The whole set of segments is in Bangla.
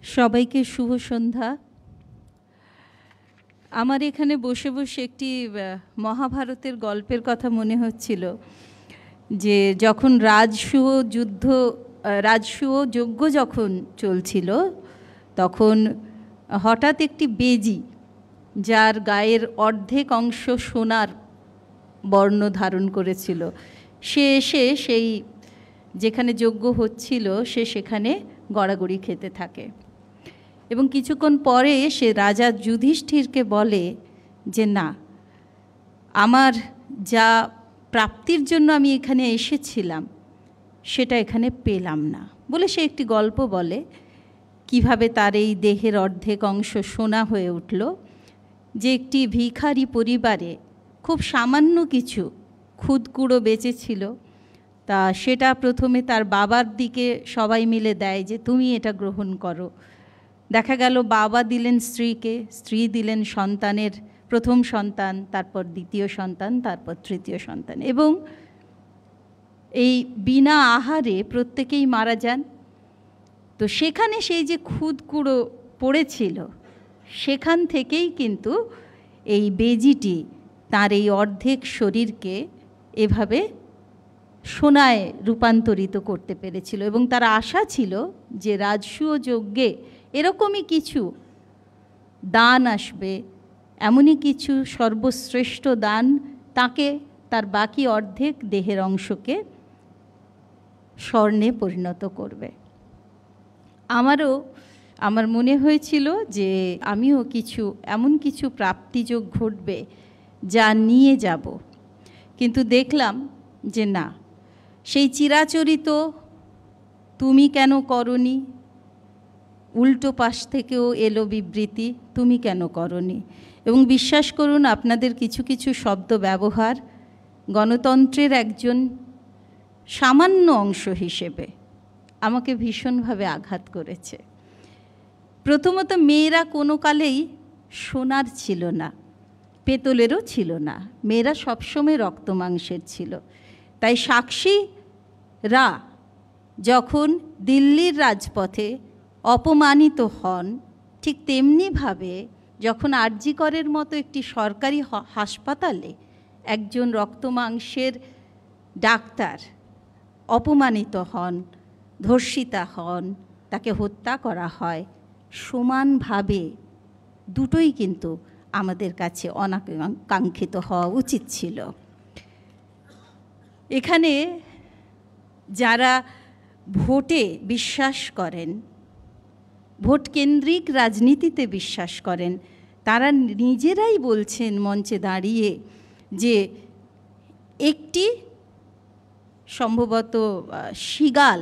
সবাইকে শুভ সন্ধ্যা। আমার এখানে বসে বসে একটি মহাভারতের গল্পের কথা মনে হচ্ছিল, যে যখন রাজসূয় যজ্ঞ যখন চলছিল, তখন হঠাৎ একটি বেজি, যার গায়ের অর্ধেক অংশ সোনার বর্ণ ধারণ করেছিল, সে এসে সেই যেখানে যজ্ঞ হচ্ছিল সেখানে গড়াগড়ি খেতে থাকে। এবং কিছুক্ষণ পরে সে রাজা যুধিষ্ঠিরকে বলে যে না, আমার যা প্রাপ্তির জন্য আমি এখানে এসেছিলাম সেটা এখানে পেলাম না। বলে সে একটি গল্প বলে কিভাবে তার এই দেহের অর্ধেক অংশ সোনা হয়ে উঠল, যে একটি ভিখারি পরিবারে খুব সামান্য কিছু খুদকুড়ো বেঁচেছিল, তা সেটা প্রথমে তার বাবার দিকে সবাই মিলে দেয় যে তুমি এটা গ্রহণ করো। দেখা গেল বাবা দিলেন স্ত্রীকে, স্ত্রী দিলেন সন্তানের প্রথম সন্তান, তারপর দ্বিতীয় সন্তান, তারপর তৃতীয় সন্তান, এবং এই বিনা আহারে প্রত্যেকেই মারা যান। তো সেখানে সেই যে খুদকুড়ো পড়েছিল, সেখান থেকেই কিন্তু এই বেজিটি তার এই অর্ধেক শরীরকে এভাবে সোনায় রূপান্তরিত করতে পেরেছিল। এবং তার আশা ছিল যে রাজসূয় যজ্ঞে এরকমই কিছু দান আসবে, এমনই কিছু সর্বশ্রেষ্ঠ দান তাকে তার বাকি অর্ধেক দেহের অংশকে স্বর্ণে পরিণত করবে। আমার মনে হয়েছিল যে আমিও এমন কিছু প্রাপ্তিযোগ ঘটবে যা নিয়ে যাব, কিন্তু দেখলাম যে না, সেই চিরাচরিত তুমি কেন করনি, উল্টো পাশ থেকেও এলো বিবৃতি তুমি কেন করনি। এবং বিশ্বাস করুন, আপনাদের কিছু কিছু শব্দ ব্যবহার গণতন্ত্রের একজন সামান্য অংশ হিসেবে আমাকে ভীষণভাবে আঘাত করেছে। প্রথমত, মেয়েরা কোনো কালেই সোনার ছিল না, পেতলেরও ছিল না, মেয়েরা সবসময় রক্ত মাংসের ছিল। তাই সাক্ষীরা যখন দিল্লির রাজপথে অপমানিত হন, ঠিক তেমনিভাবে যখন আরজি করের মতো একটি সরকারি হাসপাতালে একজন রক্ত মাংসের ডাক্তার অপমানিত হন, ধর্ষিতা হন, তাকে হত্যা করা হয়, সমানভাবে দুটোই কিন্তু আমাদের কাছে অনাকাঙ্ক্ষিত হওয়া উচিত ছিল। এখানে যারা ভোটে বিশ্বাস করেন, ভোট কেন্দ্রিক রাজনীতিতে বিশ্বাস করেন, তারা নিজেরাই বলছেন মঞ্চে দাঁড়িয়ে যে একটি সম্ভবত শৃগাল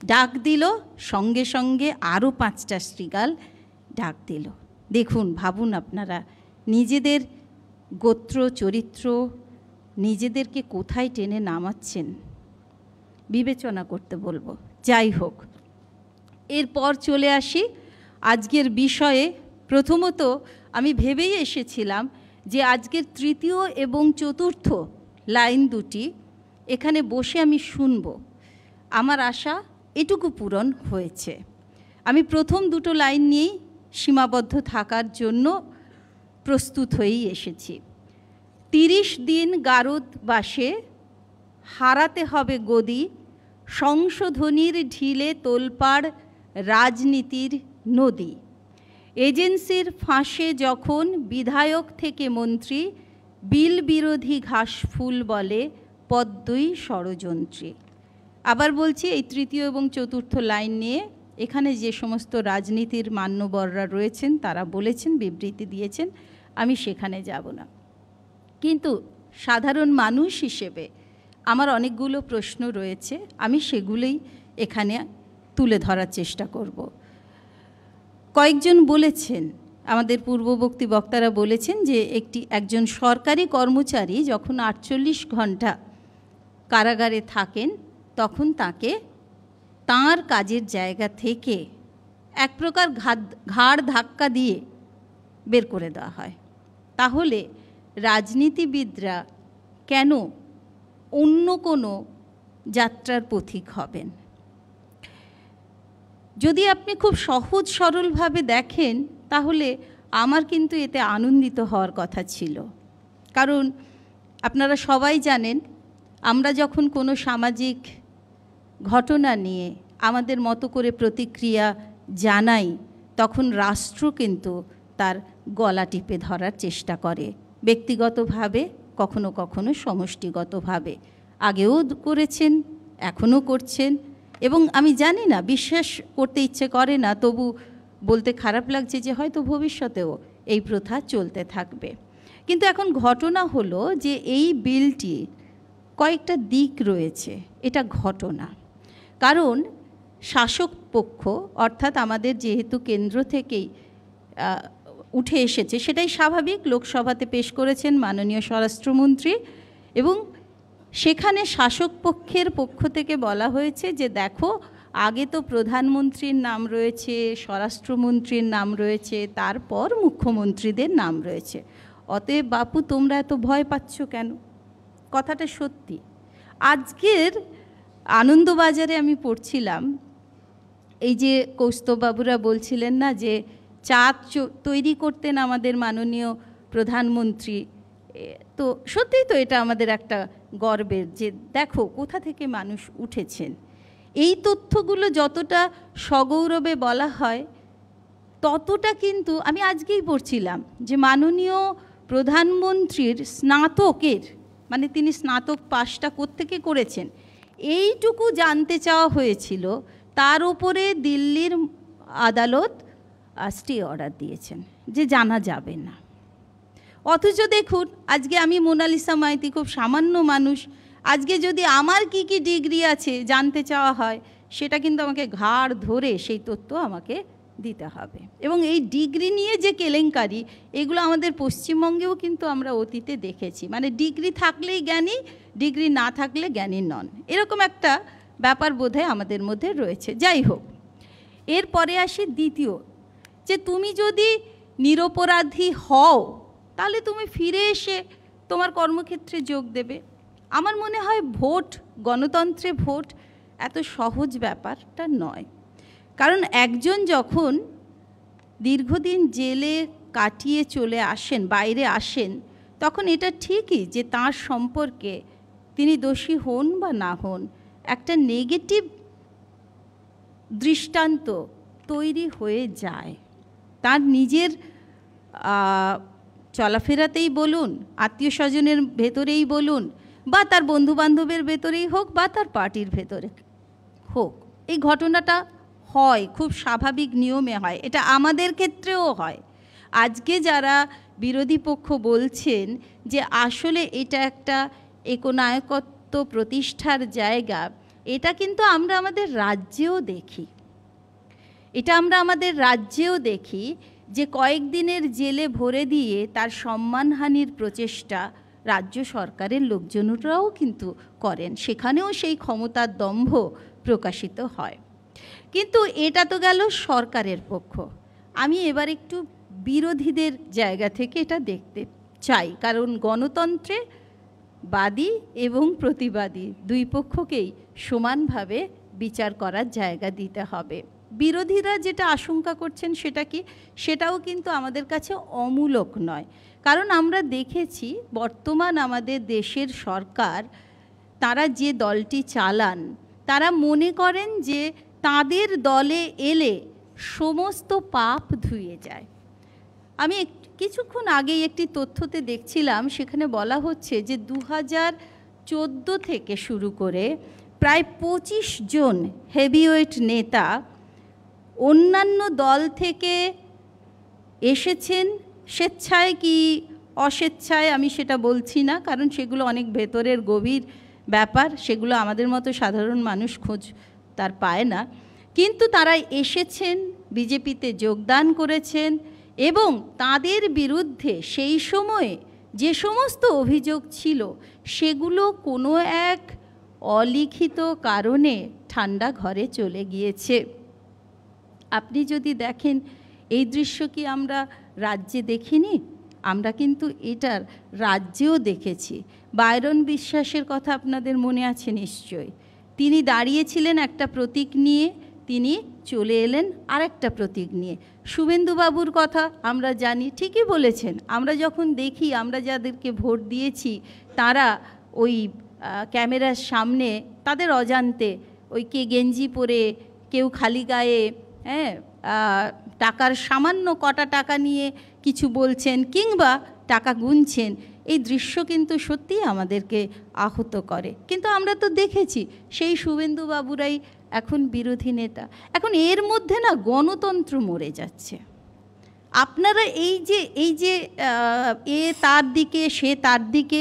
ডাক দিল, সঙ্গে সঙ্গে আরও 5টা শৃগাল ডাক দিল। দেখুন, ভাবুন আপনারা নিজেদের গোত্র চরিত্র, নিজেদেরকে কোথায় টেনে নামাচ্ছেন, বিবেচনা করতে বলবো। যাই হোক, এরপর চলে আসি আজকের বিষয়ে। প্রথমত আমি ভেবেই এসেছিলাম যে আজকের তৃতীয় এবং চতুর্থ লাইন দুটি এখানে বসে আমি শুনব। আমার আশা এটুকু পূরণ হয়েছে। আমি প্রথম দুটো লাইন নিয়েই সীমাবদ্ধ থাকার জন্য প্রস্তুত হয়েই এসেছি। 30 দিন গারদবাসে হারাতে হবে গদি, সংশোধনীর ঢিলে তোলপাড় রাজনীতির নদী। এজেন্সির ফাঁসে যখন বিধায়ক থেকে মন্ত্রী, বিল বিরোধী ঘাসফুল বলে পদ্মই ষড়যন্ত্রী। আবার বলছি, এই তৃতীয় এবং চতুর্থ লাইন নিয়ে এখানে যে সমস্ত রাজনীতির মান্যবররা রয়েছেন তারা বলেছেন, বিবৃতি দিয়েছেন, আমি সেখানে যাব না। কিন্তু সাধারণ মানুষ হিসেবে আমার অনেকগুলো প্রশ্ন রয়েছে, আমি সেগুলোই এখানে তুলে ধরার চেষ্টা করব। কয়েকজন বলেছেন, আমাদের পূর্ববর্তী বক্তারা বলেছেন যে একজন সরকারি কর্মচারী যখন 48 ঘন্টা কারাগারে থাকেন, তখন তাকে তাঁর কাজের জায়গা থেকে এক প্রকার ঘাড় ধাক্কা দিয়ে বের করে দেওয়া হয়। তাহলে রাজনীতিবিদরা কেন অন্য কোনো যাত্রার পথিক হবেন? যদি আপনি খুব সহজ সরলভাবে দেখেন তাহলে আমার কিন্তু এতে আনন্দিত হওয়ার কথা ছিল। কারণ আপনারা সবাই জানেন, আমরা যখন কোনো সামাজিক ঘটনা নিয়ে আমাদের মতো করে প্রতিক্রিয়া জানাই, তখন রাষ্ট্র কিন্তু তার গলা টিপে ধরার চেষ্টা করে, ব্যক্তিগতভাবে, কখনো কখনো সমষ্টিগতভাবে। আগেও করেছেন, এখনও করছেন, এবং আমি জানি না, বিশ্বাস করতে ইচ্ছে করে না, তবু বলতে খারাপ লাগছে যে হয়তো ভবিষ্যতেও এই প্রথা চলতে থাকবে। কিন্তু এখন ঘটনা হলো যে এই বিলটি কয়েকটা দিক রয়েছে, এটা ঘটনা। কারণ শাসক পক্ষ, অর্থাৎ আমাদের যেহেতু কেন্দ্র থেকেই উঠে এসেছে, সেটাই স্বাভাবিক, লোকসভাতে পেশ করেছেন মাননীয় স্বরাষ্ট্রমন্ত্রী, এবং সেখানে শাসক পক্ষের পক্ষ থেকে বলা হয়েছে যে দেখো, আগে তো প্রধানমন্ত্রীর নাম রয়েছে, স্বরাষ্ট্রমন্ত্রীর নাম রয়েছে, তারপর মুখ্যমন্ত্রীদের নাম রয়েছে, অতএব বাপু তোমরা এত ভয় পাচ্ছ কেন? কথাটা সত্যি। আজকের আনন্দবাজারে আমি পড়ছিলাম, এই যে কৌস্তববাবুরা বলছিলেন না যে চাঁদ তৈরি করতেন আমাদের মাননীয় প্রধানমন্ত্রী, তো সত্যিই তো এটা আমাদের একটা গর্বের, যে দেখো কোথা থেকে মানুষ উঠেছেন। এই তথ্যগুলো যতটা সগৌরবে বলা হয়, ততটা কিন্তু আমি আজকেই পড়ছিলাম যে মাননীয় প্রধানমন্ত্রীর স্নাতকের, মানে তিনি স্নাতক পাশটা কোত্থেকে করেছেন, এইটুকু জানতে চাওয়া হয়েছিল, তার উপরে দিল্লির আদালত স্টে অর্ডার দিয়েছেন যে জানা যাবে না। অথচ দেখুন, আজকে আমি মোনালিসা মাইতি, খুব সামান্য মানুষ, আজকে যদি আমার কি কি ডিগ্রি আছে জানতে চাওয়া হয়, সেটা কিন্তু আমাকে ঘাড় ধরে সেই তথ্য আমাকে দিতে হবে। এবং এই ডিগ্রি নিয়ে যে কেলেঙ্কারি, এগুলো আমাদের পশ্চিমবঙ্গেও কিন্তু আমরা অতীতে দেখেছি, মানে ডিগ্রি থাকলেই জ্ঞানী, ডিগ্রি না থাকলে জ্ঞানী নন, এরকম একটা ব্যাপার বোধহয় আমাদের মধ্যে রয়েছে। যাই হোক, এরপরে আসি দ্বিতীয়, যে তুমি যদি নিরপরাধী হও তাহলে তুমি ফিরে এসে তোমার কর্মক্ষেত্রে যোগ দেবে। আমার মনে হয় ভোট, গণতন্ত্রে ভোট এত সহজ ব্যাপারটা নয়। কারণ একজন যখন দীর্ঘদিন জেলে কাটিয়ে চলে আসেন, বাইরে আসেন, তখন এটা ঠিকই যে তার সম্পর্কে তিনি দোষী হন বা না হন, একটা নেগেটিভ দৃষ্টান্ত তৈরি হয়ে যায়। তার নিজের চলাফেরাতেই বলুন, আত্মীয় স্বজনের ভেতরেই বলুন, বা তার বন্ধুবান্ধবের ভেতরেই হোক, বা তার পার্টির ভেতরে হোক, এই ঘটনাটা হয়, খুব স্বাভাবিক নিয়মে হয়, এটা আমাদের ক্ষেত্রেও হয়। আজকে যারা বিরোধী পক্ষ বলছেন যে আসলে এটা একটা একনায়কত্ব প্রতিষ্ঠার জায়গা, এটা কিন্তু আমরা আমাদের রাজ্যেও দেখি। এটা আমরা আমাদের রাজ্যেও দেখি যে কয়েকদিনের জেলে ভরে দিয়ে তার সম্মানহানির প্রচেষ্টা রাজ্য সরকারের লোকজনরাও কিন্তু করেন, সেখানেও সেই ক্ষমতার দম্ভ প্রকাশিত হয়। কিন্তু এটা তো গেল সরকারের পক্ষ। আমি এবার একটু বিরোধীদের জায়গা থেকে এটা দেখতে চাই, কারণ গণতন্ত্রে বাদী এবং প্রতিবাদী দুই পক্ষকেই সমানভাবে বিচার করার জায়গা দিতে হবে। বিরোধীরা যেটা আশঙ্কা করছেন সেটা কি, সেটাও কিন্তু আমাদের কাছে অমূলক নয়। কারণ আমরা দেখেছি বর্তমান আমাদের দেশের সরকার, তারা যে দলটি চালান, তারা মনে করেন যে তাদের দলে এলে সমস্ত পাপ ধুয়ে যায়। আমি কিছুক্ষণ আগেই একটি তথ্যতে দেখছিলাম, সেখানে বলা হচ্ছে যে 2014 থেকে শুরু করে প্রায় 25 জন হেভিওয়েট নেতা অন্যান্য দল থেকে এসেছেন, স্বেচ্ছায় কি অস্বেচ্ছায় আমি সেটা বলছি না, কারণ সেগুলো অনেক ভেতরের গভীর ব্যাপার, সেগুলো আমাদের মতো সাধারণ মানুষ খোঁজ তার পায় না। কিন্তু তারা এসেছেন, বিজেপিতে যোগদান করেছেন, এবং তাদের বিরুদ্ধে সেই সময়ে যে সমস্ত অভিযোগ ছিল সেগুলো কোনো এক অলিখিত কারণে ঠান্ডা ঘরে চলে গিয়েছে। আপনি যদি দেখেন, এই দৃশ্য কি আমরা রাজ্যে দেখিনি? আমরা কিন্তু এটার রাজ্যেও দেখেছি। বায়রন বিশ্বাসের কথা আপনাদের মনে আছে নিশ্চয়ই। তিনি দাঁড়িয়েছিলেন একটা প্রতীক নিয়ে, তিনি চলে এলেন আরেকটা প্রতীক নিয়ে। শুভেন্দুবাবুর কথা আমরা জানি, ঠিকই বলেছেন। আমরা যখন দেখি, আমরা যাদেরকে ভোট দিয়েছি তারা ওই ক্যামেরার সামনে তাদের অজান্তে ওই কে গেঞ্জি পরে, কেউ খালি গায়ে, হ্যাঁ, টাকার সামান্য কটা টাকা নিয়ে কিছু বলছেন কিংবা টাকা গুনছেন, এই দৃশ্য কিন্তু সত্যিই আমাদেরকে আহত করে। কিন্তু আমরা তো দেখেছি সেই শুভেন্দুবাবুরাই এখন বিরোধী নেতা। এখন এর মধ্যে না গণতন্ত্র মরে যাচ্ছে। আপনারা এই যে এ তার দিকে সে তার দিকে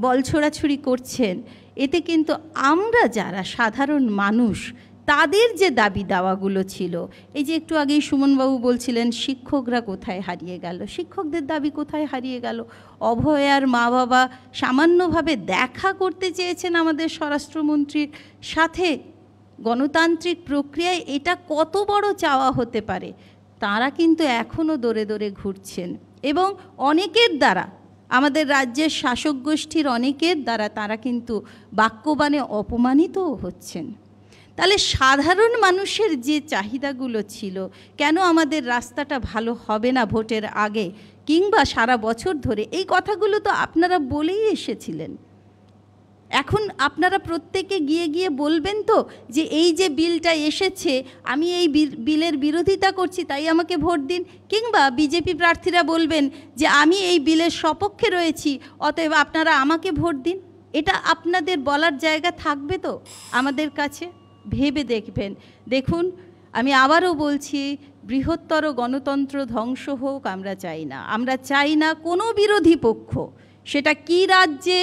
বল ছোড়াছুড়ি করছেন, এতে কিন্তু আমরা যারা সাধারণ মানুষ তাদের যে দাবি দাওয়াগুলো ছিল, এই যে একটু আগেই সুমনবাবু বলছিলেন শিক্ষকরা কোথায় হারিয়ে গেল, শিক্ষকদের দাবি কোথায় হারিয়ে গেল। অভয়ার মা বাবা সামান্যভাবে দেখা করতে চেয়েছেন আমাদের স্বরাষ্ট্রমন্ত্রীর সাথে। গণতান্ত্রিক প্রক্রিয়ায় এটা কত বড় চাওয়া হতে পারে, তারা কিন্তু এখনও দৌড়ে দৌড়ে ঘুরছেন। এবং অনেকের দ্বারা, আমাদের রাজ্যের শাসক গোষ্ঠীর অনেকের দ্বারা তারা কিন্তু বাক্যবাণে অপমানিতও হচ্ছেন। তাহলে সাধারণ মানুষের যে চাহিদাগুলো ছিল, কেন আমাদের রাস্তাটা ভালো হবে না ভোটের আগে কিংবা সারা বছর ধরে, এই কথাগুলো তো আপনারা বলেই এসেছিলেন। এখন আপনারা প্রত্যেকে গিয়ে গিয়ে বলবেন তো যে এই যে বিলটা এসেছে, আমি এই বিলের বিরোধিতা করছি, তাই আমাকে ভোট দিন। কিংবা বিজেপি প্রার্থীরা বলবেন যে আমি এই বিলের সপক্ষে রয়েছি, অতএব আপনারা আমাকে ভোট দিন। এটা আপনাদের বলার জায়গা থাকবে তো আমাদের কাছে? ভেবে দেখবেন। দেখুন, আমি আবারও বলছি, বৃহত্তর গণতন্ত্র ধ্বংস হোক আমরা চাই না। আমরা চাই না কোনো বিরোধী পক্ষ, সেটা কি রাজ্যে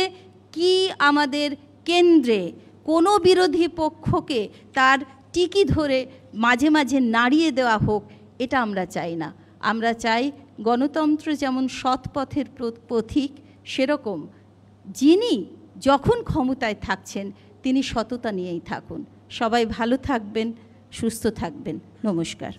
কি আমাদের কেন্দ্রে, কোনো বিরোধী পক্ষকে তার টিকি ধরে মাঝে মাঝে নাড়িয়ে দেওয়া হোক, এটা আমরা চাই না। আমরা চাই গণতন্ত্র যেমন সৎ পথের পথিক, সেরকম যিনি যখন ক্ষমতায় থাকছেন তিনি সততা নিয়েই থাকুন। সবাই ভালো থাকবেন, সুস্থ থাকবেন। নমস্কার।